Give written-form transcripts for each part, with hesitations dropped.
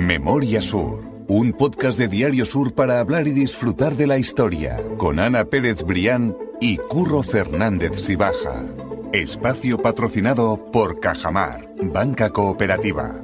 Memoria Sur, un podcast de Diario Sur para hablar y disfrutar de la historia, con Ana Pérez Brián y Curro Fernández Sibaja. Espacio patrocinado por Cajamar, banca cooperativa.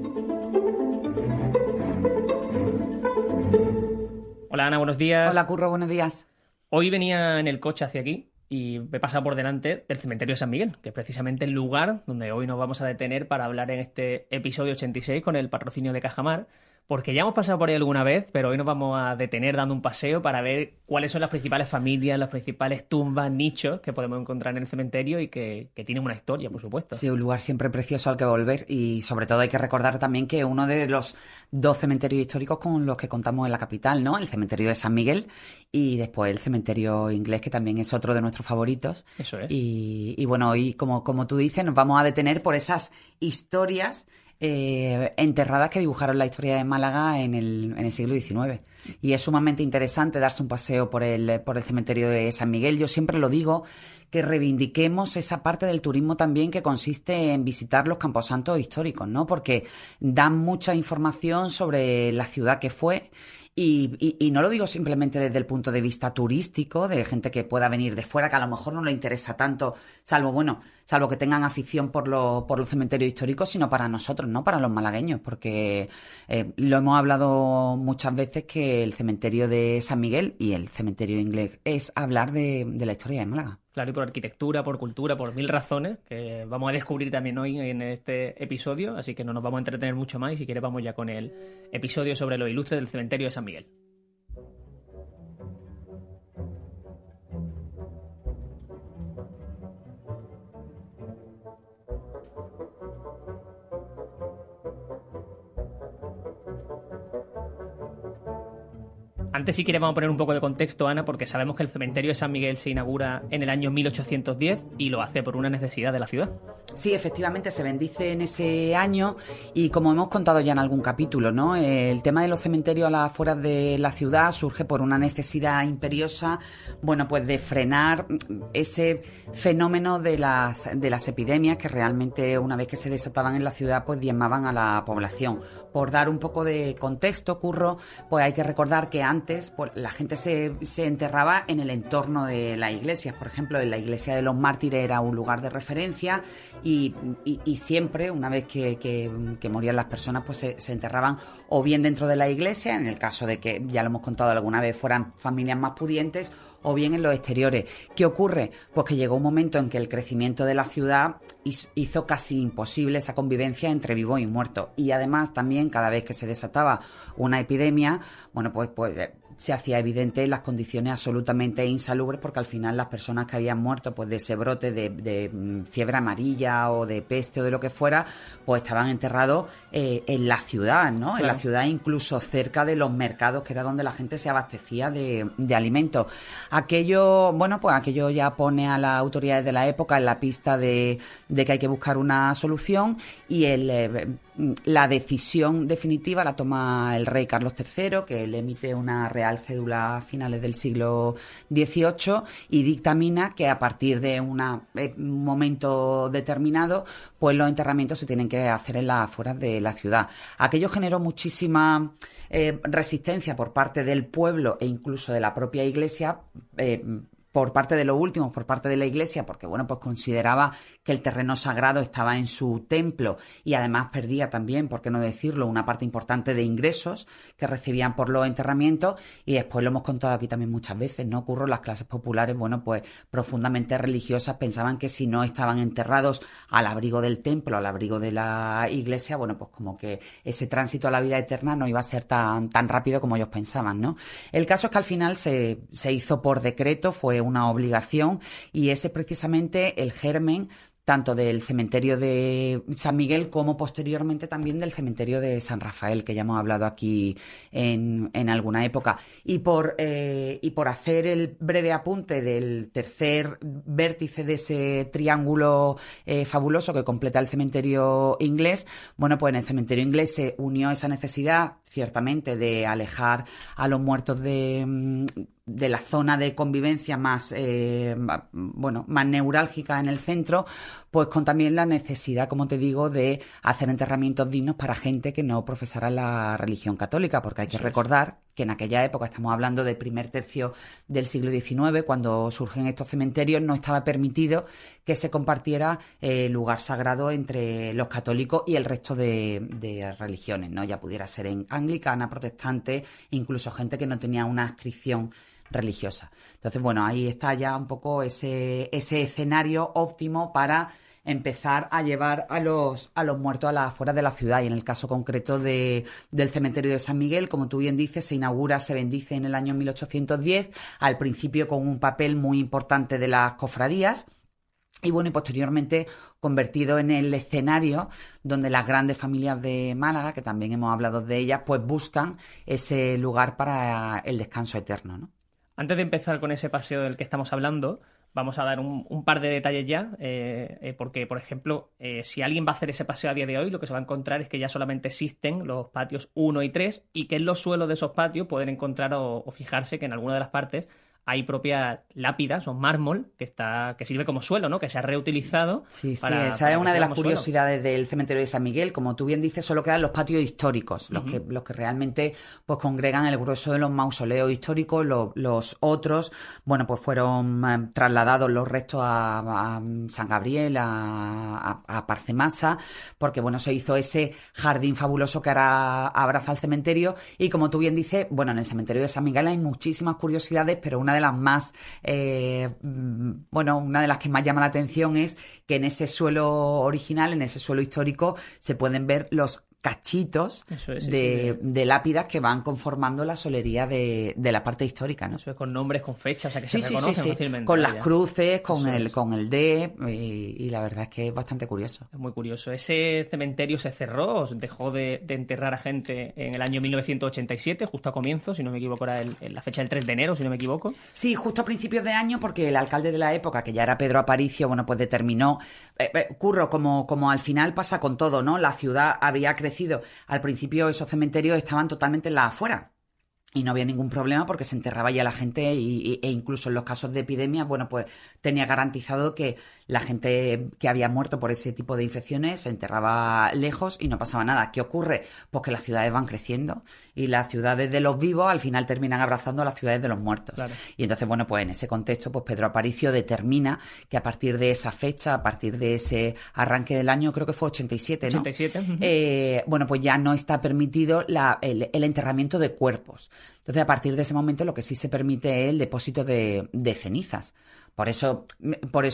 Hola Ana, buenos días. Hola Curro, buenos días. Hoy venía en el coche hacia aquí y me he pasado por delante del cementerio de San Miguel, que es precisamente el lugar donde hoy nos vamos a detener para hablar en este episodio 86 con el patrocinio de Cajamar, porque ya hemos pasado por ahí alguna vez, pero hoy nos vamos a detener dando un paseo para ver cuáles son las principales familias, las principales tumbas, nichos que podemos encontrar en el cementerio y que tienen una historia, por supuesto. Sí, un lugar siempre precioso al que volver y sobre todo hay que recordar también que uno de los dos cementerios históricos con los que contamos en la capital, ¿no? El cementerio de San Miguel y después el cementerio inglés, que también es otro de nuestros favoritos. Eso es. Y bueno, hoy, como tú dices, nos vamos a detener por esas historias enterradas que dibujaron la historia de Málaga en el siglo XIX. Y es sumamente interesante darse un paseo por el cementerio de San Miguel. Yo siempre lo digo, que reivindiquemos esa parte del turismo también que consiste en visitar los camposantos históricos, ¿no? Porque dan mucha información sobre la ciudad que fue. Y no lo digo simplemente desde el punto de vista turístico, de gente que pueda venir de fuera, que a lo mejor no le interesa tanto, salvo que tengan afición por los cementerios históricos, sino para nosotros, ¿no? Para los malagueños, porque lo hemos hablado muchas veces que el cementerio de San Miguel y el cementerio inglés es hablar de la historia de Málaga. Claro, y por arquitectura, por cultura, por mil razones, que vamos a descubrir también hoy en este episodio, así que no nos vamos a entretener mucho más y si quieres vamos ya con el episodio sobre los ilustres del cementerio de San Miguel. Antes, si quieres, vamos a poner un poco de contexto, Ana, porque sabemos que el cementerio de San Miguel se inaugura en el año 1810 y lo hace por una necesidad de la ciudad. Sí, efectivamente, se bendice en ese año y como hemos contado ya en algún capítulo, ¿no? El tema de los cementerios a las afueras de la ciudad surge por una necesidad imperiosa, bueno, pues de frenar ese fenómeno de las epidemias que realmente una vez que se desataban en la ciudad, pues diezmaban a la población. Por dar un poco de contexto, Curro, pues hay que recordar que antes pues, la gente se enterraba en el entorno de las iglesias. Por ejemplo, en la iglesia de los mártires era un lugar de referencia y siempre, una vez que morían las personas, pues se enterraban o bien dentro de la iglesia, en el caso de que, ya lo hemos contado alguna vez, fueran familias más pudientes, o bien en los exteriores. ¿Qué ocurre? Pues que llegó un momento en que el crecimiento de la ciudad hizo casi imposible esa convivencia entre vivos y muertos. Y además también cada vez que se desataba una epidemia, bueno, pues se hacía evidente las condiciones absolutamente insalubres, porque al final las personas que habían muerto pues de ese brote de fiebre amarilla o de peste o de lo que fuera, pues estaban enterrados en la ciudad, ¿no? Claro. En la ciudad, incluso cerca de los mercados, que era donde la gente se abastecía de alimentos. Aquello ya pone a las autoridades de la época en la pista de que hay que buscar una solución y la decisión definitiva la toma el rey Carlos III, que le emite una real cédula a finales del siglo XVIII y dictamina que a partir de un momento determinado, pues los enterramientos se tienen que hacer en las afueras de la ciudad. Aquello generó muchísima resistencia por parte del pueblo e incluso de la propia iglesia, por parte de los últimos, por parte de la iglesia, porque bueno, pues consideraba que el terreno sagrado estaba en su templo y además perdía también, por qué no decirlo, una parte importante de ingresos que recibían por los enterramientos. Y después lo hemos contado aquí también muchas veces, ¿no, Curro? Las clases populares, bueno, pues profundamente religiosas, pensaban que si no estaban enterrados al abrigo del templo, al abrigo de la iglesia, bueno, pues como que ese tránsito a la vida eterna no iba a ser tan rápido como ellos pensaban, ¿no? El caso es que al final se hizo por decreto, fue una obligación, y ese es precisamente el germen tanto del cementerio de San Miguel como posteriormente también del cementerio de San Rafael, que ya hemos hablado aquí en alguna época. Y por hacer el breve apunte del tercer vértice de ese triángulo fabuloso que completa el cementerio inglés, bueno, pues en el cementerio inglés se unió esa necesidad ciertamente de alejar a los muertos de la zona de convivencia más, más neurálgica en el centro, pues con también la necesidad, como te digo, de hacer enterramientos dignos para gente que no profesara la religión católica, porque hay que recordar que en aquella época, estamos hablando del primer tercio del siglo XIX, cuando surgen estos cementerios, no estaba permitido que se compartiera lugar sagrado entre los católicos y el resto de religiones, ¿no? Ya pudiera ser en anglicana, protestante, incluso gente que no tenía una adscripción religiosa. Entonces, bueno, ahí está ya un poco ese escenario óptimo para empezar a llevar a los muertos a las afueras de la ciudad. Y en el caso concreto del cementerio de San Miguel, como tú bien dices, se bendice en el año 1810, al principio con un papel muy importante de las cofradías, y bueno, y posteriormente convertido en el escenario donde las grandes familias de Málaga, que también hemos hablado de ellas, pues buscan ese lugar para el descanso eterno, ¿no? Antes de empezar con ese paseo del que estamos hablando, vamos a dar un par de detalles ya, porque, por ejemplo, si alguien va a hacer ese paseo a día de hoy, lo que se va a encontrar es que ya solamente existen los patios 1 y 3 y que en los suelos de esos patios pueden encontrar o fijarse que en alguna de las partes hay propias lápidas o mármol que sirve como suelo, ¿no? Que se ha reutilizado. Sí, esa es una de las curiosidades del cementerio de San Miguel. Como tú bien dices, solo quedan los patios históricos, los que realmente pues congregan el grueso de los mausoleos históricos. Los otros, bueno, pues fueron trasladados los restos a San Gabriel, a Parcemasa, porque bueno, se hizo ese jardín fabuloso que ahora abraza el cementerio. Y como tú bien dices, bueno, en el cementerio de San Miguel hay muchísimas curiosidades, pero una de las más, una de las que más llama la atención es que en ese suelo original, en ese suelo histórico, se pueden ver los cachitos de lápidas que van conformando la solería de la parte histórica, ¿no? Eso es con nombres, con fechas, o sea que se reconocen fácilmente. Con las cruces, con el D, y la verdad es que es bastante curioso. Es muy curioso. ¿Ese cementerio se cerró, dejó de enterrar a gente en el año 1987, justo a comienzo, si no me equivoco, era la fecha del 3 de enero, si no me equivoco? Sí, justo a principios de año, porque el alcalde de la época, que ya era Pedro Aparicio, bueno, pues determinó, Curro, como al final pasa con todo, ¿no? La ciudad había crecido. Al principio esos cementerios estaban totalmente en las afueras y no había ningún problema porque se enterraba ya la gente e incluso en los casos de epidemia, bueno, pues tenía garantizado que la gente que había muerto por ese tipo de infecciones se enterraba lejos y no pasaba nada. ¿Qué ocurre? Pues que las ciudades van creciendo y las ciudades de los vivos al final terminan abrazando a las ciudades de los muertos. Claro. Y entonces, bueno, pues en ese contexto, pues Pedro Aparicio determina que a partir de esa fecha, a partir de ese arranque del año, creo que fue 87, ¿no? 87. Bueno, pues ya no está permitido el enterramiento de cuerpos. Entonces, a partir de ese momento, lo que sí se permite es el depósito de cenizas. Por eso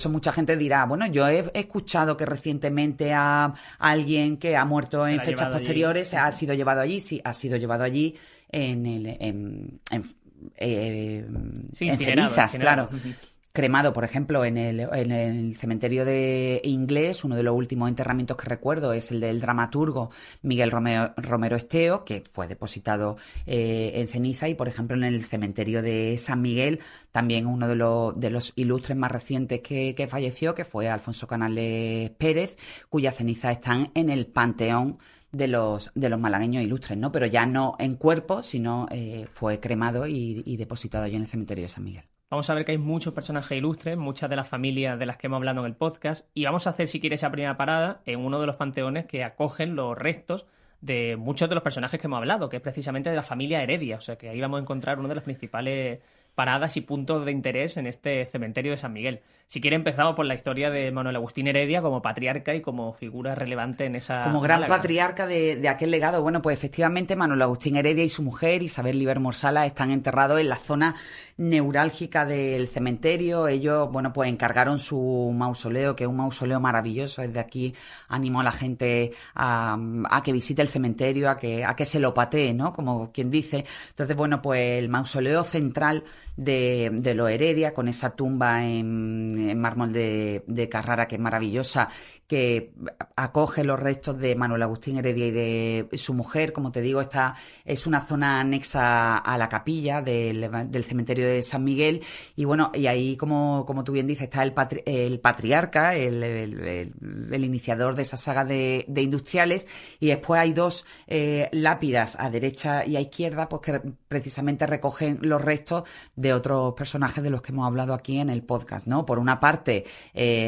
mucha gente dirá, bueno, yo he escuchado que recientemente a alguien que ha muerto en fechas posteriores ha sido llevado allí. Sí, ha sido llevado allí en cenizas, claro. Cremado, por ejemplo, en el cementerio de Inglés, uno de los últimos enterramientos que recuerdo es el del dramaturgo Miguel Romero Esteo, que fue depositado en ceniza, y por ejemplo en el cementerio de San Miguel, también uno de los ilustres más recientes que falleció, que fue Alfonso Canales Pérez, cuyas cenizas están en el panteón de los malagueños ilustres, ¿no? Pero ya no en cuerpo, sino fue cremado y depositado allí en el cementerio de San Miguel. Vamos a ver que hay muchos personajes ilustres, muchas de las familias de las que hemos hablado en el podcast, y vamos a hacer, si quieres, esa primera parada en uno de los panteones que acogen los restos de muchos de los personajes que hemos hablado, que es precisamente de la familia Heredia. O sea que ahí vamos a encontrar una de las principales paradas y puntos de interés en este cementerio de San Miguel. Si quiere, empezamos por la historia de Manuel Agustín Heredia como patriarca y como figura relevante en esa... Como gran patriarca de aquel legado. Bueno, pues efectivamente Manuel Agustín Heredia y su mujer Isabel Livermore Sala están enterrados en la zona neurálgica del cementerio. Ellos, bueno, pues encargaron su mausoleo, que es un mausoleo maravilloso. Desde aquí animo a la gente a que visite el cementerio, a que se lo patee, ¿no? Como quien dice. Entonces, bueno, pues el mausoleo central de los Heredia, con esa tumba en mármol de Carrara, que es maravillosa, que acoge los restos de Manuel Agustín Heredia y de su mujer. Como te digo, esta es una zona anexa a la capilla del cementerio de San Miguel. Y bueno, y ahí, como tú bien dices, está el patriarca, el iniciador de esa saga de industriales. Y después hay dos lápidas a derecha y a izquierda, pues que precisamente recogen los restos de otros personajes de los que hemos hablado aquí en el podcast, ¿no? Por una parte,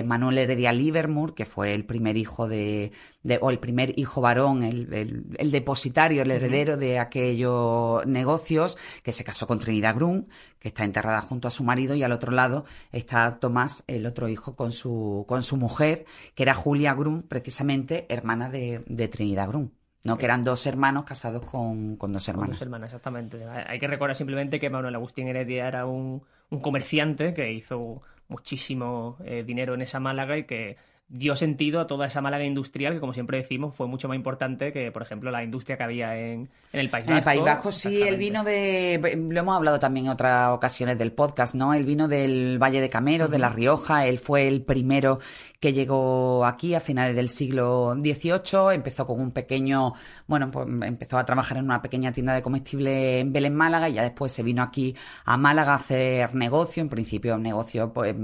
Manuel Heredia Livermore, que fue el primer hijo o el primer hijo varón, el depositario, el heredero de aquellos negocios, que se casó con Trinidad Grun, que está enterrada junto a su marido, y al otro lado está Tomás, el otro hijo, con su mujer, que era Julia Grun, precisamente hermana de Trinidad Grun, ¿no? Que eran dos hermanos casados con dos hermanas. Con dos hermanas, exactamente. Hay que recordar simplemente que Manuel Agustín Heredia era un comerciante que hizo muchísimo dinero en esa Málaga y que dio sentido a toda esa Málaga industrial que, como siempre decimos, fue mucho más importante que, por ejemplo, la industria que había en el País Vasco. En el País Vasco, sí, él vino lo hemos hablado también en otras ocasiones del podcast, ¿no? Él vino del Valle de Cameros, de La Rioja. Él fue el primero que llegó aquí a finales del siglo XVIII. Empezó con un pequeño, pues empezó a trabajar en una pequeña tienda de comestibles en Belén, Málaga, y ya después se vino aquí a Málaga a hacer negocio. En principio, un negocio, pues,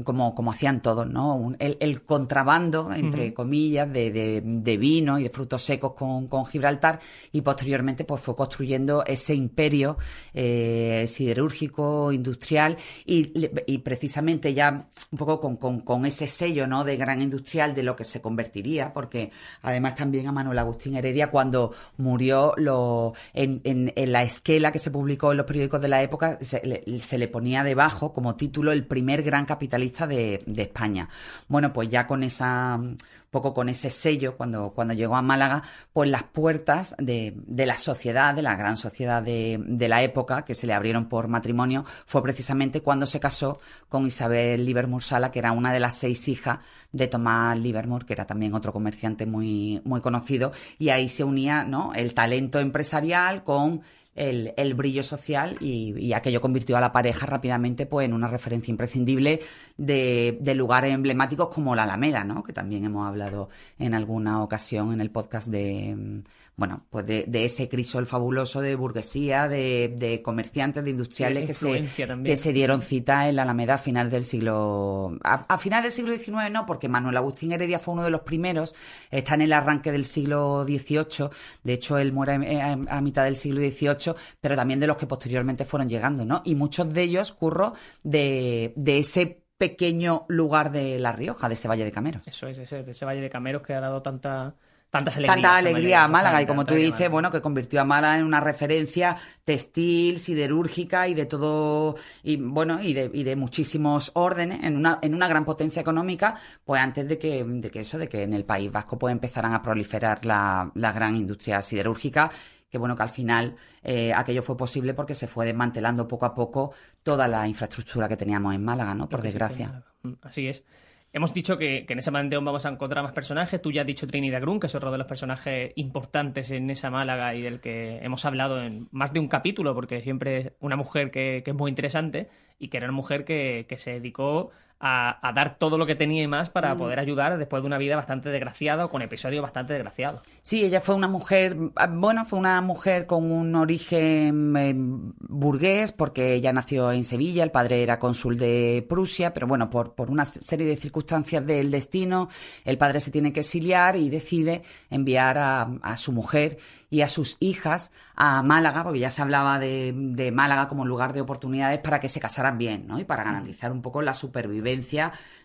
como hacían todos, ¿no? El contrabando, entre comillas, de vino y de frutos secos con Gibraltar, y posteriormente pues fue construyendo ese imperio siderúrgico, industrial, y precisamente ya un poco con ese sello, ¿no?, de gran industrial, de lo que se convertiría, porque además también a Manuel Agustín Heredia, cuando murió, en la esquela que se publicó en los periódicos de la época, se le ponía debajo como título el primer gran capitalista de España. Bueno, pues ya con ese sello, cuando llegó a Málaga, pues las puertas de la sociedad, de la gran sociedad de la época, que se le abrieron por matrimonio, fue precisamente cuando se casó con Isabel Livermore Sala, que era una de las 6 hijas de Tomás Livermore, que era también otro comerciante muy, muy conocido, y ahí se unía, ¿no?, el talento empresarial con el brillo social, y aquello convirtió a la pareja rápidamente pues en una referencia imprescindible de lugares emblemáticos como la Alameda, ¿no?, que también hemos hablado en alguna ocasión en el podcast de ese crisol fabuloso de burguesía, de comerciantes, de industriales que se dieron cita en la Alameda a final del siglo XIX, no, porque Manuel Agustín Heredia fue uno de los primeros, está en el arranque del siglo XVIII, de hecho él muere a mitad del siglo XVIII, pero también de los que posteriormente fueron llegando, ¿no? Y muchos de ellos, Curro, de ese pequeño lugar de La Rioja, de ese Valle de Cameros. Eso es, de ese Valle de Cameros que ha dado tantas alegría a Málaga, y como tú dices, bueno, que convirtió a Málaga en una referencia textil, siderúrgica y de todo, y bueno, y de muchísimos órdenes, en una gran potencia económica, pues antes de que en el País Vasco pues empezaran a proliferar la gran industria siderúrgica, que bueno, que al final aquello fue posible porque se fue desmantelando poco a poco toda la infraestructura que teníamos en Málaga, ¿no? Por desgracia. Así es. Hemos dicho que en ese panteón vamos a encontrar más personajes. Tú ya has dicho Trinidad Grun, que es otro de los personajes importantes en esa Málaga y del que hemos hablado en más de un capítulo, porque siempre es una mujer que es muy interesante y que era una mujer que se dedicó a dar todo lo que tenía y más para poder ayudar después de una vida bastante desgraciada o con episodios bastante desgraciados. Sí, ella fue una mujer, con un origen burgués, porque ella nació en Sevilla, el padre era cónsul de Prusia, pero bueno, por una serie de circunstancias del destino, el padre se tiene que exiliar y decide enviar a su mujer y a sus hijas a Málaga, porque ya se hablaba de Málaga como lugar de oportunidades para que se casaran bien, ¿no? Y para garantizar un poco la supervivencia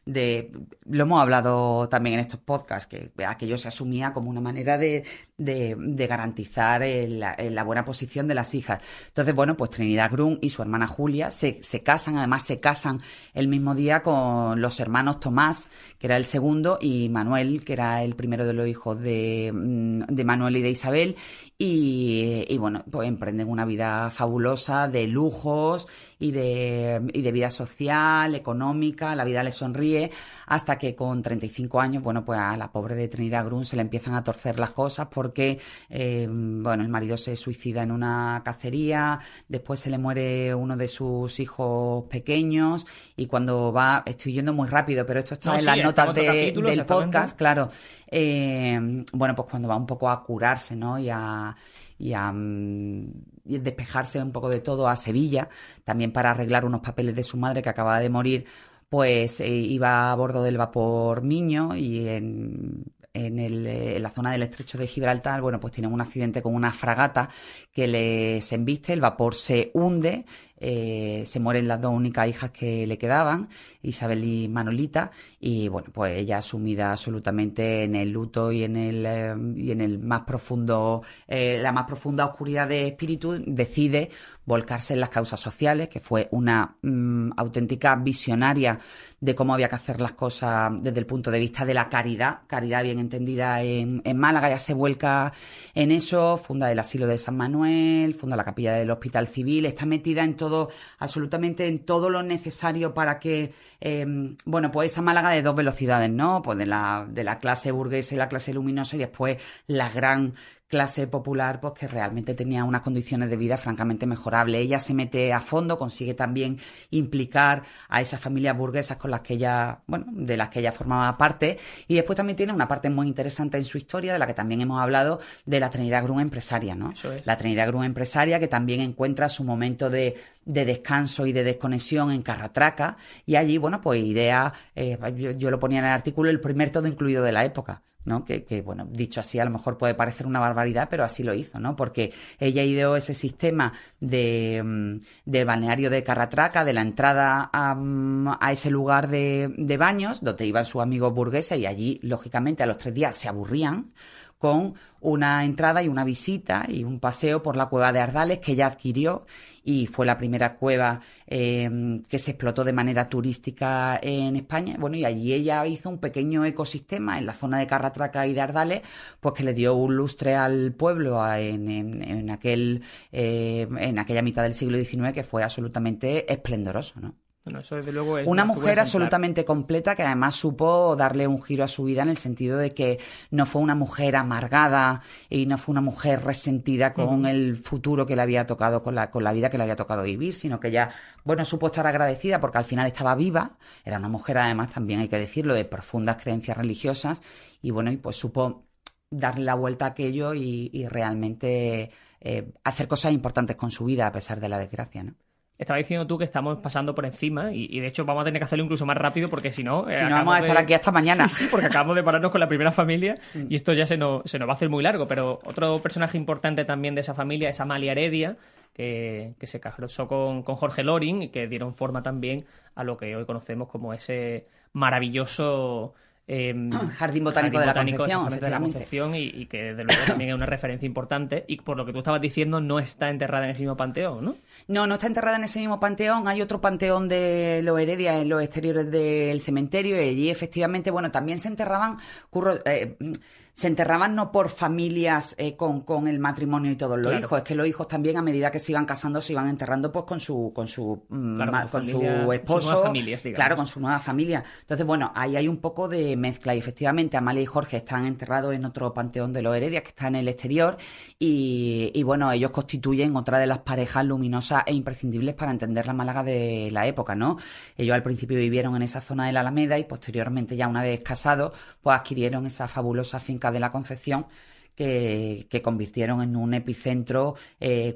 lo hemos hablado también en estos podcasts, que aquello se asumía como una manera de garantizar la buena posición de las hijas. Entonces, bueno, pues Trinidad Grun y su hermana Julia se casan, además se casan el mismo día con los hermanos Tomás, que era el segundo, y Manuel, que era el primero de los hijos de Manuel y de Isabel, y bueno, pues emprenden una vida fabulosa de lujos y de vida social, económica, la vida les sonríe, pie, hasta que con 35 años, bueno, pues a la pobre de Trinidad Grun se le empiezan a torcer las cosas porque, bueno, el marido se suicida en una cacería, después se le muere uno de sus hijos pequeños y cuando va, estoy yendo muy rápido, pero esto está en las notas del podcast, claro, bueno, pues cuando va un poco a curarse, ¿no? Y a despejarse un poco de todo a Sevilla, también para arreglar unos papeles de su madre que acababa de morir, pues iba a bordo del vapor Miño y en la zona del estrecho de Gibraltar, bueno, pues tiene un accidente con una fragata que les embiste, el vapor se hunde, se mueren las dos únicas hijas que le quedaban, Isabel y Manolita, y bueno, pues ella sumida absolutamente en el luto y en el más profundo, la más profunda oscuridad de espíritu, decide volcarse en las causas sociales, que fue una auténtica visionaria de cómo había que hacer las cosas desde el punto de vista de la caridad bien entendida en Málaga. Ya se vuelca en eso, funda el asilo de San Manuel, funda la capilla del Hospital Civil, está metida en todo, absolutamente en todo lo necesario para que, bueno, pues esa Málaga de dos velocidades, ¿no? Pues de la clase burguesa y la clase luminosa y después la gran clase popular, pues que realmente tenía unas condiciones de vida francamente mejorables. Ella se mete a fondo, consigue también implicar a esas familias burguesas con las que ella, bueno, de las que ella formaba parte, y después también tiene una parte muy interesante en su historia, de la que también hemos hablado, de la Trinidad Grun empresaria, ¿no? Eso es. La Trinidad Grun empresaria, que también encuentra su momento de descanso y de desconexión en Carratraca, y allí, bueno, pues idea, yo lo ponía en el artículo, el primer todo incluido de la época, ¿no? Que, bueno, dicho así a lo mejor puede parecer una barbaridad, pero así lo hizo, ¿no? Porque ella ideó ese sistema del balneario de Carratraca, de la entrada a ese lugar de baños, donde iban sus amigos burgueses y allí, lógicamente, a los 3 días se aburrían, con una entrada y una visita y un paseo por la cueva de Ardales que ella adquirió y fue la primera cueva que se explotó de manera turística en España. Bueno, y allí ella hizo un pequeño ecosistema en la zona de Carratraca y de Ardales, pues que le dio un lustre al pueblo en aquella mitad del siglo XIX que fue absolutamente esplendoroso, ¿no? Bueno, eso desde luego es una mujer absolutamente completa que además supo darle un giro a su vida en el sentido de que no fue una mujer amargada y no fue una mujer resentida con el futuro que le había tocado, con la vida que le había tocado vivir, sino que ella, bueno, supo estar agradecida porque al final estaba viva, era una mujer además también hay que decirlo de profundas creencias religiosas y bueno, y pues supo darle la vuelta a aquello y realmente hacer cosas importantes con su vida a pesar de la desgracia, ¿no? Estaba diciendo tú que estamos pasando por encima y de hecho vamos a tener que hacerlo incluso más rápido porque si no... Si no vamos a estar aquí hasta mañana. Sí, porque acabamos de pararnos con la primera familia y esto ya se nos va a hacer muy largo. Pero otro personaje importante también de esa familia es Amalia Heredia, que se casó con Jorge Loring y que dieron forma también a lo que hoy conocemos como ese maravilloso... Jardín Botánico de la Concepción y que desde luego también es una referencia importante y por lo que tú estabas diciendo no está enterrada en ese mismo panteón, ¿no? No está enterrada en ese mismo panteón. Hay otro panteón de los Heredia en los exteriores del cementerio y allí efectivamente, bueno, también se enterraban se enterraban no por familias con el matrimonio y todos los hijos, es que los hijos también a medida que se iban casando se iban enterrando pues con su esposo, familias, claro, con su nueva familia. Entonces, bueno, ahí hay un poco de mezcla y efectivamente Amalia y Jorge están enterrados en otro panteón de los Heredia que está en el exterior y bueno, ellos constituyen otra de las parejas luminosas e imprescindibles para entender la Málaga de la época, ¿no? Ellos al principio vivieron en esa zona de la Alameda y posteriormente ya una vez casados pues adquirieron esa fabulosa finca de la Concepción que convirtieron en un epicentro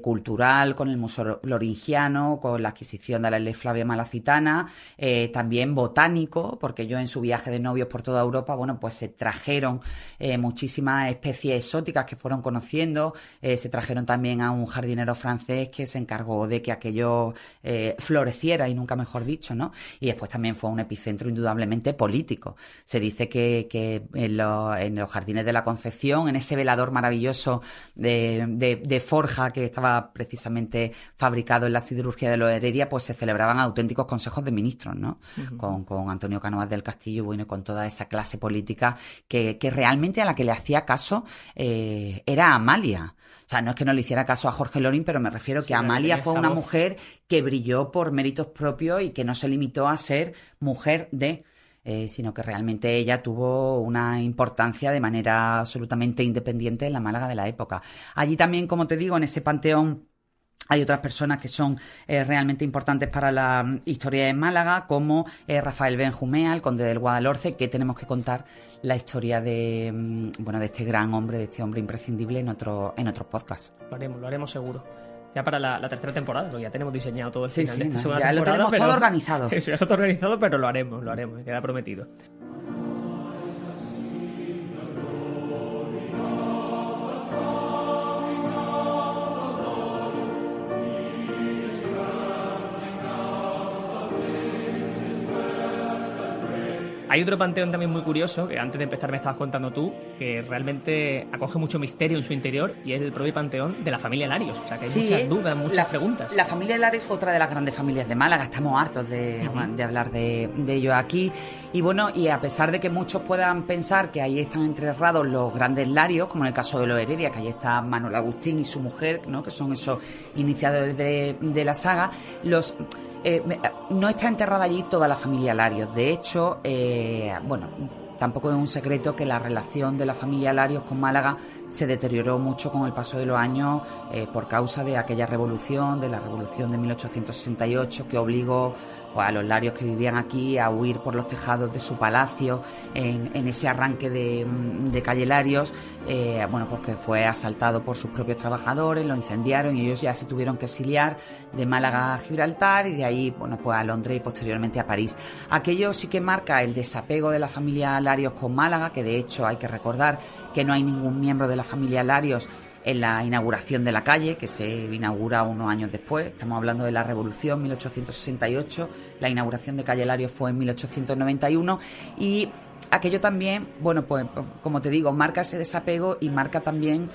cultural con el Museo Loringiano, con la adquisición de la Ley Flavia Malacitana, también botánico, porque ellos en su viaje de novios por toda Europa, bueno, pues se trajeron muchísimas especies exóticas que fueron conociendo, se trajeron también a un jardinero francés que se encargó de que aquello floreciera, y nunca mejor dicho, ¿no? Y después también fue un epicentro indudablemente político. Se dice que en los jardines de la Concepción, en ese velador maravilloso de forja que estaba precisamente fabricado en la siderurgia de los Heredia, pues se celebraban auténticos consejos de ministros, ¿no? Con Antonio Cánovas del Castillo, bueno, y con toda esa clase política que realmente a la que le hacía caso era Amalia. O sea, no es que no le hiciera caso a Jorge Loring, pero me refiero que Amalia fue una mujer que brilló por méritos propios y que no se limitó a ser mujer de... sino que realmente ella tuvo una importancia de manera absolutamente independiente en la Málaga de la época. Allí también, como te digo, en ese panteón hay otras personas que son realmente importantes para la historia de Málaga, como Rafael Benjumea, el conde del Guadalhorce, que tenemos que contar la historia de este gran hombre, de este hombre imprescindible en otros podcasts. Lo haremos seguro. Ya para la tercera temporada, porque ya tenemos diseñado todo el final de esta segunda ya temporada. Lo tenemos todo organizado. Eso, ya está todo organizado, pero lo haremos, me queda prometido. Hay otro panteón también muy curioso, que antes de empezar me estabas contando tú, que realmente acoge mucho misterio en su interior, y es el propio panteón de la familia Larios. O sea, que hay muchas dudas, muchas preguntas. La familia Larios fue otra de las grandes familias de Málaga. Estamos hartos de hablar de ello aquí. Y bueno, y a pesar de que muchos puedan pensar que ahí están enterrados los grandes Larios, como en el caso de los Heredia, que ahí está Manuel Agustín y su mujer, ¿no?, que son esos iniciadores de la saga, no está enterrada allí toda la familia Larios. De hecho, tampoco es un secreto que la relación de la familia Larios con Málaga se deterioró mucho con el paso de los años por causa de aquella revolución, de la revolución de 1868, que obligó a los Larios que vivían aquí a huir por los tejados de su palacio en ese arranque de calle Larios, porque fue asaltado por sus propios trabajadores, lo incendiaron y ellos ya se tuvieron que exiliar de Málaga a Gibraltar y de ahí a Londres y posteriormente a París. Aquello sí que marca el desapego de la familia Larios con Málaga, que de hecho hay que recordar que no hay ningún miembro de la familia Larios en la inauguración de la calle, que se inaugura unos años después. Estamos hablando de la Revolución, 1868, la inauguración de calle Larios fue en 1891 y aquello también, como te digo, marca ese desapego y marca también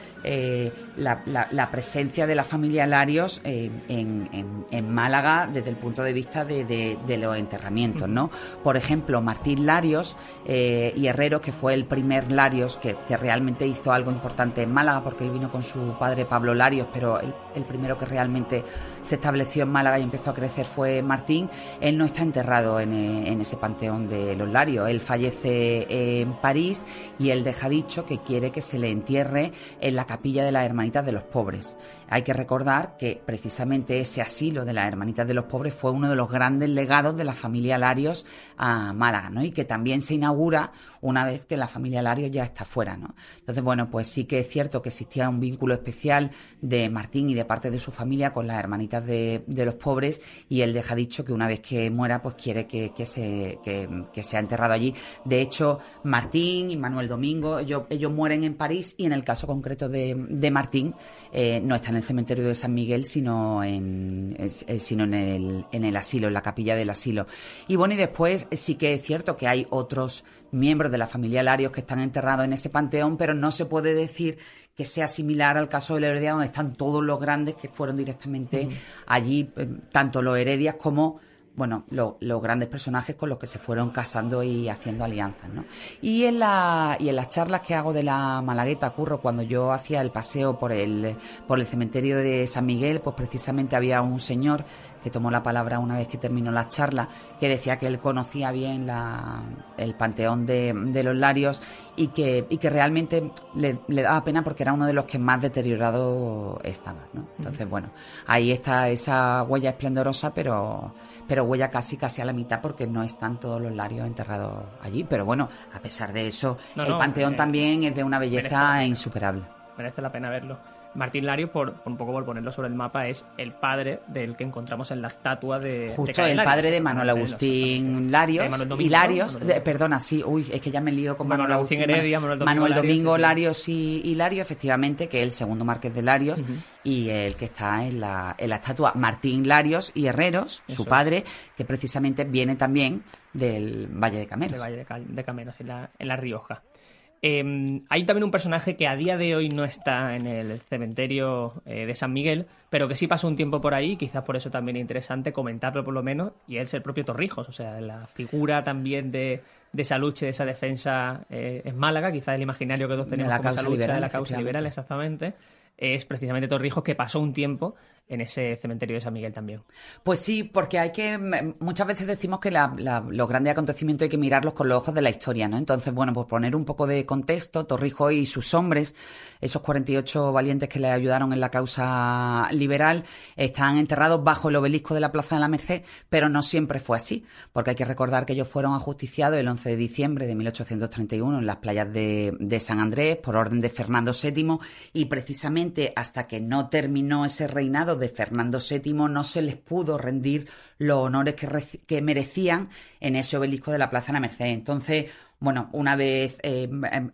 la presencia de la familia Larios en Málaga desde el punto de vista de los enterramientos, ¿no? Por ejemplo, Martín Larios y Herreros, que fue el primer Larios que realmente hizo algo importante en Málaga, porque él vino con su padre Pablo Larios, pero el primero que realmente se estableció en Málaga y empezó a crecer fue Martín. Él no está enterrado en ese panteón de los Larios. Él fallece en París y él deja dicho que quiere que se le entierre en la capilla de las Hermanitas de los Pobres. Hay que recordar que precisamente ese asilo de las Hermanitas de los Pobres fue uno de los grandes legados de la familia Larios a Málaga, ¿no? Y que también se inaugura una vez que la familia Larios ya está fuera, ¿no? Entonces, pues sí que es cierto que existía un vínculo especial de Martín y de parte de su familia con las Hermanitas de los Pobres, y él deja dicho que una vez que muera, pues quiere que sea enterrado allí. De hecho, Martín y Manuel Domingo, ellos mueren en París, y en el caso concreto de Martín, no está en el cementerio de San Miguel, sino en el asilo, en la capilla del asilo. Y y después sí que es cierto que hay otros miembros de la familia Larios que están enterrados en ese panteón, pero no se puede decir que sea similar al caso de los Heredia, donde están todos los grandes que fueron directamente allí, tanto los Heredias como los grandes personajes con los que se fueron casando y haciendo alianzas, ¿no? Y en las charlas que hago de la Malagueta, Curro, cuando yo hacía el paseo por el cementerio de San Miguel, pues precisamente había un señor que tomó la palabra una vez que terminó la charla, que decía que él conocía bien el panteón de los Larios y que realmente le daba pena porque era uno de los que más deteriorado estaba, ¿no? Entonces, ahí está esa huella esplendorosa, pero huella casi a la mitad, porque no están todos los Larios enterrados allí. Pero a pesar de eso, el panteón también es de una belleza insuperable. Merece la pena verlo. Martín Larios, por ponerlo sobre el mapa, es el padre del que encontramos en la estatua de... Justo, el padre de Manuel Agustín Larios. Domingo, y Larios, ¿no? Perdona, sí, es que ya me lío con Manuel Agustín Heredia, Manuel Domingo Larios y Larios, efectivamente, que es el segundo marqués de Larios, y el que está en la estatua. Martín Larios y Herreros, su padre, que precisamente viene también del Valle de Cameros. Del Valle de Cameros, en la Rioja. Hay también un personaje que a día de hoy no está en el cementerio de San Miguel, pero que sí pasó un tiempo por ahí, quizás por eso también es interesante comentarlo por lo menos, y es el propio Torrijos. O sea, la figura también de esa lucha, de esa defensa es Málaga, quizás el imaginario que todos tenemos como esa lucha de la causa liberal, exactamente, es precisamente Torrijos, que pasó un tiempo en ese cementerio de San Miguel también. Pues sí, porque muchas veces decimos que los grandes acontecimientos hay que mirarlos con los ojos de la historia, ¿no? Entonces, bueno, pues poner un poco de contexto, Torrijos y sus hombres, esos 48 valientes que le ayudaron en la causa liberal, están enterrados bajo el obelisco de la Plaza de la Merced, pero no siempre fue así, porque hay que recordar que ellos fueron ajusticiados el 11 de diciembre de 1831 en las playas de San Andrés por orden de Fernando VII, y precisamente hasta que no terminó ese reinado de Fernando VII no se les pudo rendir los honores que merecían en ese obelisco de la Plaza de la Merced. Entonces, bueno, una vez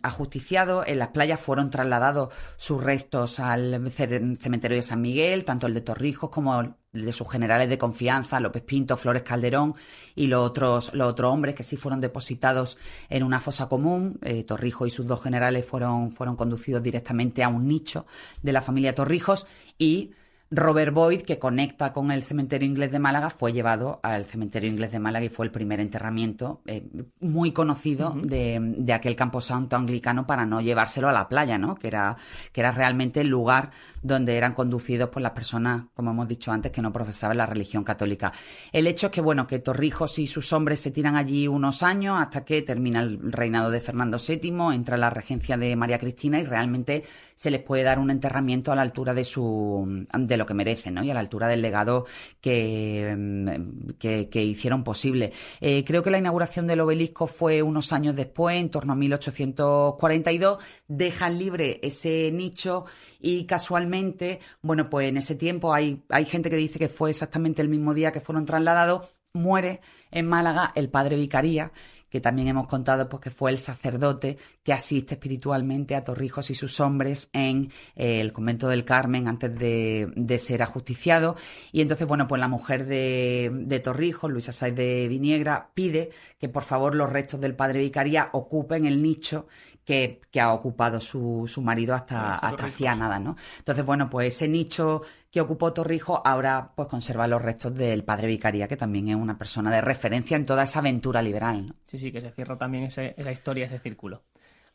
ajusticiados, en las playas fueron trasladados sus restos al cementerio de San Miguel, tanto el de Torrijos como el de sus generales de confianza, López Pinto, Flores Calderón y los otros hombres que sí fueron depositados en una fosa común. Torrijos y sus 2 generales fueron conducidos directamente a un nicho de la familia Torrijos, y Robert Boyd, que conecta con el cementerio inglés de Málaga, fue llevado al cementerio inglés de Málaga y fue el primer enterramiento muy conocido de aquel camposanto anglicano, para no llevárselo a la playa, ¿no? Que era realmente el lugar donde eran conducidos por las personas, como hemos dicho antes, que no profesaban la religión católica. El hecho es que, bueno, que Torrijos y sus hombres se tiran allí unos años hasta que termina el reinado de Fernando VII, entra la regencia de María Cristina y realmente se les puede dar un enterramiento a la altura de lo que merecen, ¿no? Y a la altura del legado que hicieron posible. Creo que la inauguración del obelisco fue unos años después, en torno a 1842, dejan libre ese nicho y casualmente, bueno, pues en ese tiempo hay gente que dice que fue exactamente el mismo día que fueron trasladados, muere en Málaga el padre Vicaría, que también hemos contado pues que fue el sacerdote que asiste espiritualmente a Torrijos y sus hombres en el convento del Carmen antes de ser ajusticiado. Y entonces, bueno, pues la mujer de Torrijos, Luisa Sáez de Viniegra, pide que por favor los restos del padre Vicaría ocupen el nicho que ha ocupado su marido hasta hacía nada, ¿no? Entonces, bueno, pues ese nicho que ocupó Torrijos ahora pues conserva los restos del padre Vicaría, que también es una persona de referencia en toda esa aventura liberal, ¿no? Sí, que se cierra también esa historia, ese círculo.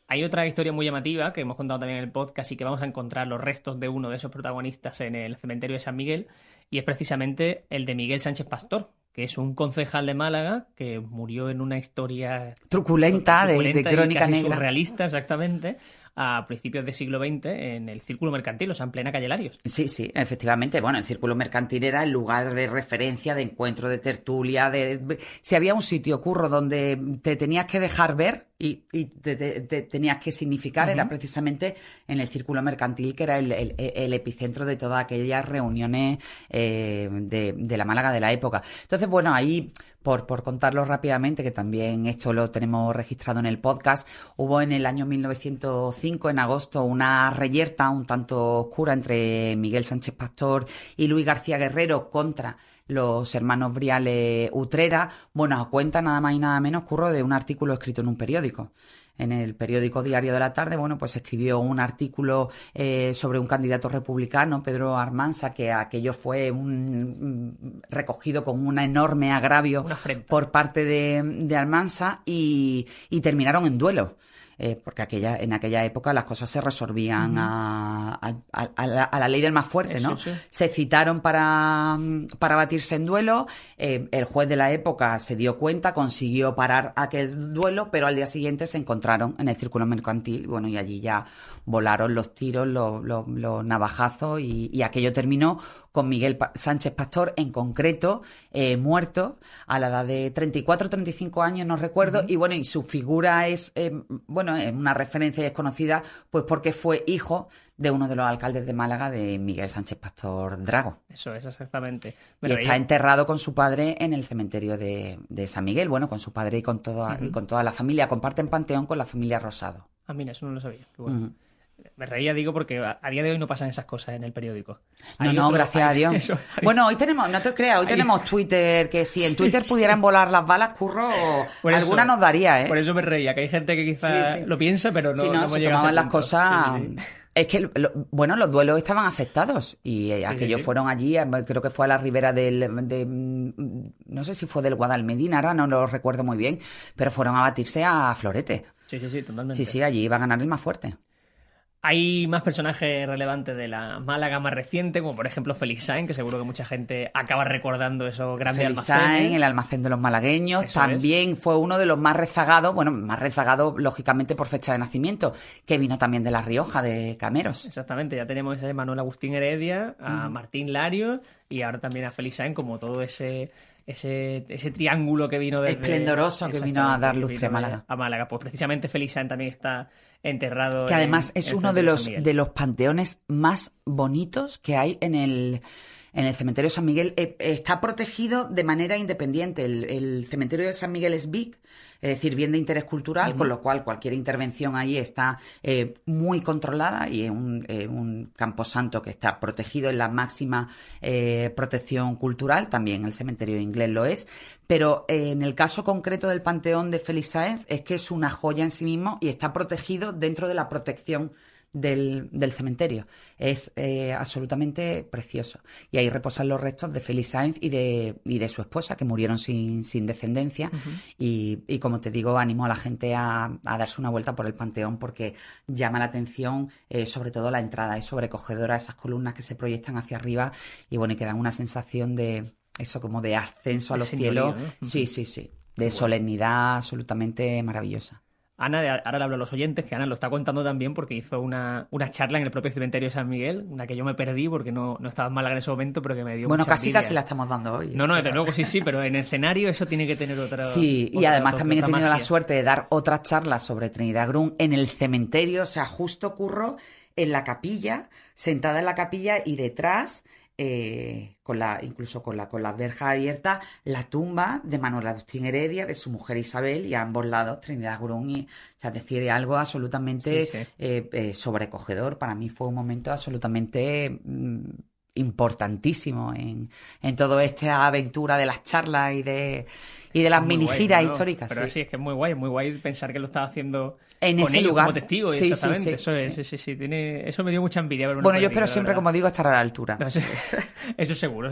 Hay otra historia muy llamativa que hemos contado también en el podcast y que vamos a encontrar los restos de uno de esos protagonistas en el cementerio de San Miguel, y es precisamente el de Miguel Sánchez Pastor, que es un concejal de Málaga que murió en una historia truculenta de crónica casi negra, surrealista, exactamente, a principios del siglo XX en el Círculo Mercantil, o sea, en plena calle Larios. Sí, efectivamente. Bueno, el Círculo Mercantil era el lugar de referencia, de encuentro, de tertulia, si había un sitio, Curro, donde te tenías que dejar ver y te tenías que significar, era precisamente en el Círculo Mercantil, que era el epicentro de todas aquellas reuniones de la Málaga de la época. Entonces, bueno, ahí, por contarlo rápidamente, que también esto lo tenemos registrado en el podcast, hubo en el año 1905, en agosto, una reyerta un tanto oscura entre Miguel Sánchez Pastor y Luis García Guerrero contra los hermanos Briales Utrera. Bueno, a cuenta nada más y nada menos, Curro, de un artículo escrito en un periódico. En el periódico Diario de la Tarde, bueno, pues escribió un artículo sobre un candidato republicano, Pedro Armanza, que aquello fue recogido con un enorme agravio por parte de Armanza y terminaron en duelo. Porque en aquella época las cosas se resolvían a la ley del más fuerte, ¿no? Sí. Se citaron para batirse en duelo, el juez de la época se dio cuenta, consiguió parar aquel duelo, pero al día siguiente se encontraron en el Círculo Mercantil, bueno, y allí ya volaron los tiros, los navajazos y aquello terminó con Miguel Sánchez Pastor, en concreto, muerto a la edad de 34 o 35 años, no recuerdo, y bueno, y su figura es una referencia y es conocida pues porque fue hijo de uno de los alcaldes de Málaga, de Miguel Sánchez Pastor Drago. Eso es, exactamente. Y está enterrado con su padre en el cementerio de San Miguel, bueno, con su padre y con toda la familia. Comparten panteón con la familia Rosado. Ah, mira, eso no lo sabía. Qué bueno. Me reía, digo, porque a día de hoy no pasan esas cosas en el periódico. Gracias a Dios. Bueno, hoy tenemos, no te creas, tenemos Twitter, que si en Twitter pudieran volar las balas, Curro, alguna nos daría, ¿eh? Por eso me reía, que hay gente que quizás lo piensa, pero no, no se tomaban las cosas. Sí. Es que, los duelos estaban aceptados y aquellos fueron allí, creo que fue a la ribera no sé si fue del Guadalmedina, ahora no lo recuerdo muy bien, pero fueron a batirse a florete. Sí, totalmente. Sí, allí iba a ganar el más fuerte. Hay más personajes relevantes de la Málaga más reciente, como por ejemplo Félix Sáenz, que seguro que mucha gente acaba recordando esos grandes Félix almacenes. Sáenz, el almacén de los malagueños, Eso también fue uno de los más rezagados, bueno, más rezagado lógicamente por fecha de nacimiento, que vino también de La Rioja, de Cameros. Exactamente, ya tenemos a Manuel Agustín Heredia, a Martín Larios y ahora también a Félix Sáenz, como todo ese triángulo que vino desde... Esplendoroso que vino a dar lustre a Málaga. A Málaga, pues precisamente Félix Sáenz también está enterrado. Que además es uno de los panteones más bonitos que hay en el cementerio de San Miguel. Está protegido de manera independiente. El cementerio de San Miguel es BIC, es decir, bien de interés cultural, con lo cual cualquier intervención allí está muy controlada y es un camposanto que está protegido en la máxima protección cultural. También el cementerio inglés lo es. Pero en el caso concreto del panteón de Félix Sáenz es que es una joya en sí mismo y está protegido dentro de la protección del cementerio. Es absolutamente precioso. Y ahí reposan los restos de Félix Sáenz y de su esposa, que murieron sin descendencia. Y como te digo, animo a la gente a darse una vuelta por el panteón porque llama la atención, sobre todo la entrada. Es sobrecogedora, esas columnas que se proyectan hacia arriba y bueno, y que dan una sensación de eso, como de ascenso a los cielos. ¿No? Sí. De solemnidad absolutamente maravillosa. Ana, ahora le hablo a los oyentes, que Ana lo está contando también porque hizo una charla en el propio cementerio de San Miguel, una que yo me perdí porque no estaba en Málaga en ese momento, pero que me dio mucha envidia. Casi la estamos dando hoy. No, desde luego sí, pero en escenario eso tiene que tener otra... Sí, y además también he tenido la suerte de dar otras charlas sobre Trinidad Grun en el cementerio, o sea, justo Curro en la capilla, sentada en la capilla y detrás... incluso con las verjas abiertas, la tumba de Manuel Agustín Heredia, de su mujer Isabel, y a ambos lados Trinidad Grun. O sea, es decir, algo absolutamente sobrecogedor. Para mí fue un momento absolutamente importantísimo en toda esta aventura de las charlas y de las mini giras históricas. Pero sí, es que es muy guay pensar que lo estaba haciendo en con ese ellos lugar como testigo. Sí, exactamente, sí. Eso me dio mucha envidia. Bueno, yo espero siempre, como digo, estar a la altura. No, eso seguro.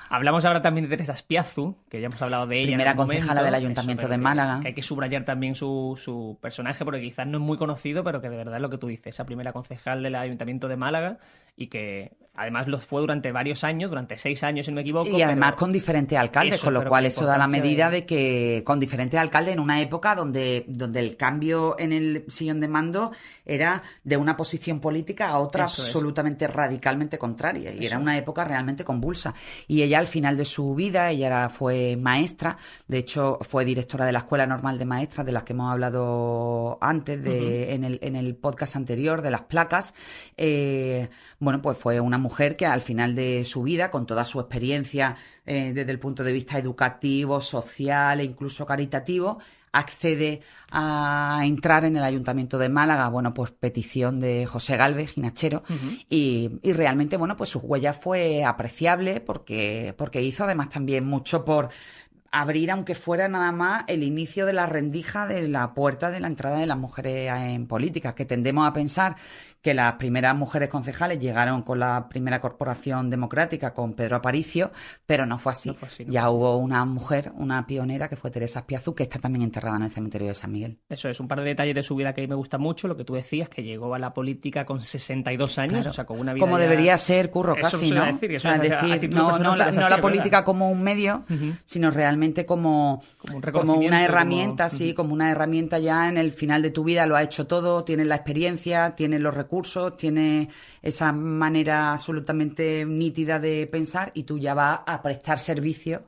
Hablamos ahora también de Teresa Espiazu, que ya hemos hablado de ella. Primera concejala del Ayuntamiento de Málaga. Que hay que subrayar también su personaje, porque quizás no es muy conocido, pero que de verdad es lo que tú dices. Esa primera concejal del Ayuntamiento de Málaga y que además lo fue durante varios años, durante 6 años, si no me equivoco. Y además con diferentes alcaldes, con lo cual eso da la medida de que con diferentes alcaldes en una época donde el cambio en el sillón de mando era de una posición política a otra absolutamente radicalmente contraria. Y era una época realmente convulsa. Y ella al final de su vida, ella fue maestra, de hecho fue directora de la Escuela Normal de Maestras, de las que hemos hablado antes en el podcast anterior, de las placas. Bueno, pues fue una mujer que al final de su vida, con toda su experiencia desde el punto de vista educativo, social e incluso caritativo, accede a entrar en el Ayuntamiento de Málaga, bueno, pues petición de José Gálvez, ginachero, y realmente, bueno, pues su huella fue apreciable porque hizo además también mucho por abrir, aunque fuera nada más, el inicio de la rendija de la puerta de la entrada de las mujeres en política, que tendemos a pensar que las primeras mujeres concejales llegaron con la primera corporación democrática, con Pedro Aparicio, pero no fue así. Ya hubo una mujer, una pionera, que fue Teresa Espiazu, que está también enterrada en el cementerio de San Miguel. Eso es, un par de detalles de su vida que a mí me gusta mucho, lo que tú decías, que llegó a la política con 62 años, claro, o sea, con una vida como debería ser, Curro, casi, ¿no? No la política como un medio, sino realmente como una herramienta, como una herramienta ya en el final de tu vida, lo ha hecho todo, tienes la experiencia, tienes los recursos, tiene esa manera absolutamente nítida de pensar y tú ya vas a prestar servicio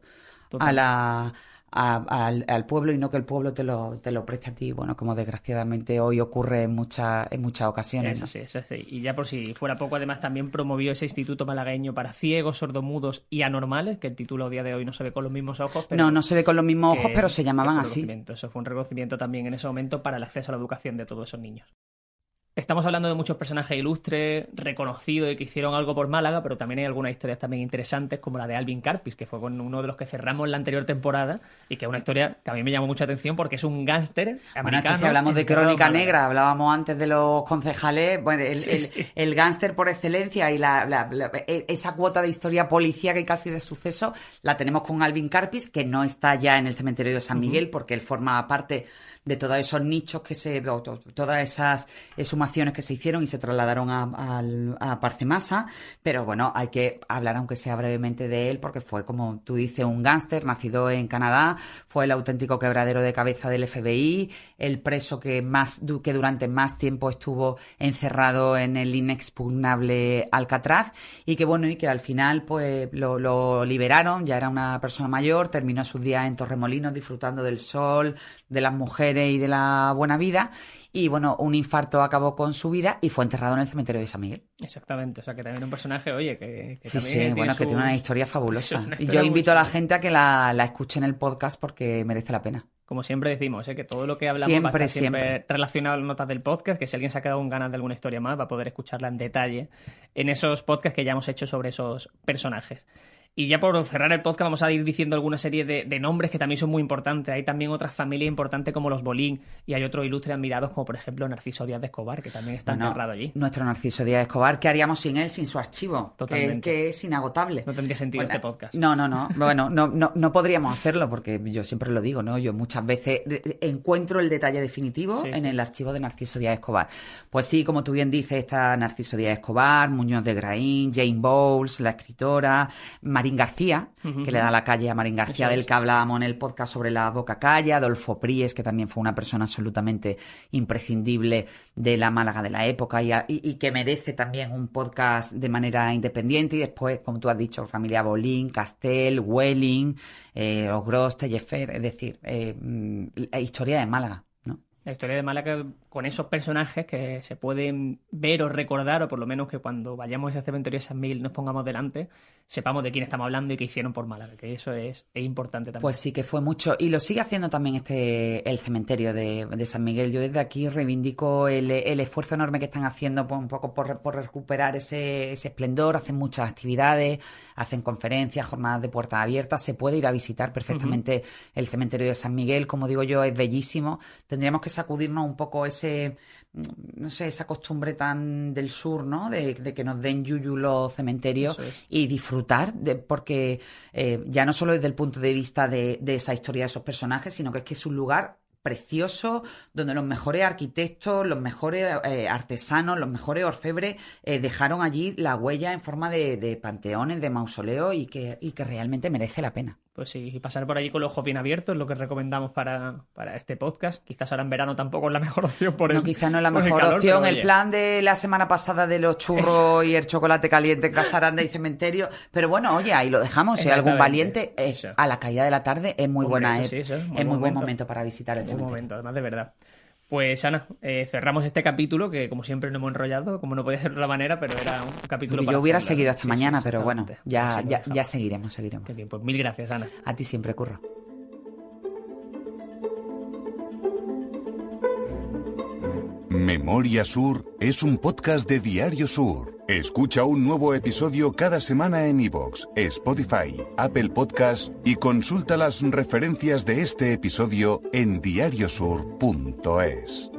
al pueblo y no que el pueblo te lo preste a ti, bueno, como desgraciadamente hoy ocurre en muchas ocasiones, ¿no? Eso sí. Y ya por si fuera poco, además también promovió ese instituto malagueño para ciegos, sordomudos y anormales, que el título a día de hoy no se ve con los mismos ojos. Pero no se ve con los mismos ojos, pero se llamaban así. Eso fue un reconocimiento también en ese momento para el acceso a la educación de todos esos niños. Estamos hablando de muchos personajes ilustres, reconocidos y que hicieron algo por Málaga, pero también hay algunas historias también interesantes, como la de Alvin Karpis, que fue con uno de los que cerramos la anterior temporada, y que es una historia que a mí me llamó mucha atención porque es un gángster americano. Bueno, es que si hablamos de crónica negra, hablábamos antes de los concejales, bueno, el gángster por excelencia y esa cuota de historia policíaca y casi de suceso la tenemos con Alvin Karpis, que no está ya en el cementerio de San Miguel porque él forma parte todos esos nichos todas esas exhumaciones que se hicieron y se trasladaron a Parcemasa, pero bueno, hay que hablar aunque sea brevemente de él, porque fue, como tú dices, un gángster nacido en Canadá, fue el auténtico quebradero de cabeza del FBI, el preso que durante más tiempo estuvo encerrado en el inexpugnable Alcatraz, y que al final pues lo liberaron, ya era una persona mayor, terminó sus días en Torremolinos disfrutando del sol, de las mujeres y de la buena vida, y bueno, un infarto acabó con su vida y fue enterrado en el cementerio de San Miguel. Exactamente, o sea que también un personaje, oye, que sí, también bueno, que tiene una historia fabulosa. Una Y historia yo invito a la gente a que la escuche en el podcast porque merece la pena. Como siempre decimos, que todo lo que hablamos va a estar siempre relacionado a las notas del podcast, que si alguien se ha quedado con ganas de alguna historia más va a poder escucharla en detalle en esos podcasts que ya hemos hecho sobre esos personajes. Y ya por cerrar el podcast vamos a ir diciendo alguna serie de nombres que también son muy importantes. Hay también otras familias importantes como los Bolín, y hay otros ilustres admirados como por ejemplo Narciso Díaz de Escobar, que también está enterrado allí. Nuestro Narciso Díaz de Escobar, ¿qué haríamos sin él, sin su archivo? Totalmente. Que es inagotable. No tendría sentido este podcast. No. Bueno, no podríamos hacerlo porque yo siempre lo digo, ¿no? Yo muchas veces encuentro el detalle definitivo en el archivo de Narciso Díaz de Escobar. Pues sí, como tú bien dices, está Narciso Díaz de Escobar, Muñoz de Graín, Jane Bowles, la escritora, Marín García, que le da la calle a Marín García, del que hablábamos en el podcast sobre la Boca Calle, Adolfo Pries, que también fue una persona absolutamente imprescindible de la Málaga de la época y que merece también un podcast de manera independiente. Y después, como tú has dicho, familia Bolín, Castel, Welling, Ogros, Tellefer, es decir, la historia de Málaga, ¿no? La historia de Málaga con esos personajes que se pueden ver o recordar, o por lo menos que cuando vayamos a ese cementerio de San Miguel nos pongamos delante, sepamos de quién estamos hablando y qué hicieron por Málaga, que eso es importante también. Pues sí, que fue mucho, y lo sigue haciendo también el cementerio de San Miguel. Yo desde aquí reivindico el esfuerzo enorme que están haciendo un poco por recuperar ese esplendor. Hacen muchas actividades, hacen conferencias, jornadas de puertas abiertas, se puede ir a visitar perfectamente el cementerio de San Miguel, como digo yo, es bellísimo. Tendríamos que sacudirnos un poco esa costumbre tan del sur, ¿no? De que nos den yuyu los cementerios y disfrutar, porque ya no solo desde el punto de vista de esa historia de esos personajes, sino que es un lugar precioso donde los mejores arquitectos, los mejores artesanos, los mejores orfebres dejaron allí la huella en forma de panteones, de mausoleos y que realmente merece la pena. Pues sí, y pasar por allí con los ojos bien abiertos es lo que recomendamos para este podcast. Quizás ahora en verano tampoco es la mejor opción quizás no es la mejor opción. El plan de la semana pasada de los churros y el chocolate caliente en Casa Aranda y cementerio. Pero bueno, oye, ahí lo dejamos. Si hay algún valiente, a la caída de la tarde es muy buena. Es muy buen momento para visitar el cementerio. Buen momento, además de verdad. Pues Ana, cerramos este capítulo que como siempre nos hemos enrollado, como no podía ser de otra manera, pero era un capítulo para yo hubiera hacerlo. seguido hasta mañana, pero bueno, ya seguiremos. Que bien, pues mil gracias, Ana. A ti siempre, Curro. Memoria Sur es un podcast de Diario Sur. Escucha un nuevo episodio cada semana en iVoox, Spotify, Apple Podcasts y consulta las referencias de este episodio en diariosur.es.